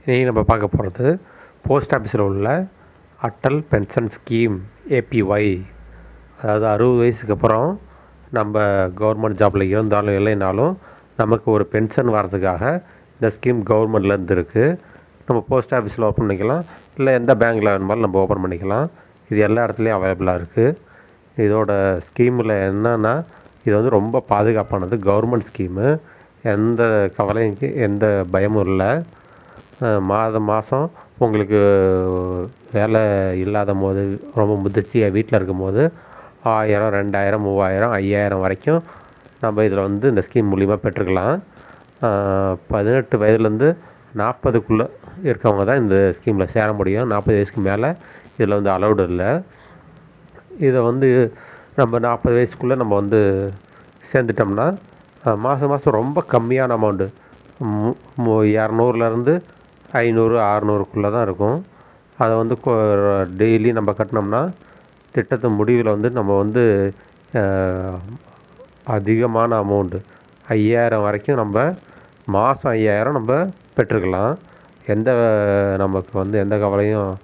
இன்றைக்கி நம்ம பார்க்க போகிறது போஸ்ட் ஆஃபீஸில் உள்ள அட்டல் பென்ஷன் ஸ்கீம் ஏபிஒய். அதாவது 60 வயசுக்கு அப்புறம் நம்ம கவர்மெண்ட் ஜாபில் இருந்தாலும் இல்லைனாலும் நமக்கு ஒரு பென்ஷன் வர்றதுக்காக இந்த ஸ்கீம் கவர்மெண்ட்லேருந்து இருக்குது. நம்ம போஸ்ட் ஆஃபீஸில் ஓப்பன் பண்ணிக்கலாம், இல்லை எந்த பேங்க்கில் வேணுமாலும் நம்ம ஓப்பன் பண்ணிக்கலாம். இது எல்லா இடத்துலையும் அவைலபிளாக இருக்குது. இதோட ஸ்கீமில் என்னென்னா, இது வந்து ரொம்ப பாதுகாப்பானது, கவர்மெண்ட் ஸ்கீமு. எந்த கவலையும் எந்த பயமும் இல்லை. மாதம் உங்களுக்கு வேலை இல்லாத போது, ரொம்ப முதிர்ச்சியாக வீட்டில் இருக்கும்போது 1000, 2000, 3000, 5000 வரைக்கும் நம்ம இதில் வந்து இந்த ஸ்கீம் மூலிமா பெற்றுக்கலாம். 18 வயதுலேருந்து 40க்குள்ளே இருக்கவங்க தான் இந்த ஸ்கீமில் சேர முடியும். 40 வயசுக்கு மேலே இதில் வந்து அலௌடு இல்லை. இதை வந்து நம்ம 40 வயசுக்குள்ளே நம்ம வந்து சேர்ந்துட்டோம்னா மாதம் ரொம்ப கம்மியான அமௌண்ட்டு, 200லேருந்து 500, 600க்குள்ளே தான் இருக்கும். அதை வந்து டெய்லி நம்ம கட்டினோம்னா திட்டத்து முடிவில் வந்து நம்ம வந்து அதிகமான அமௌண்ட்டு 5000 வரைக்கும் நம்ம மாதம் 5000 நம்ம பெற்றுக்கலாம். நமக்கு வந்து எந்த கவலையும்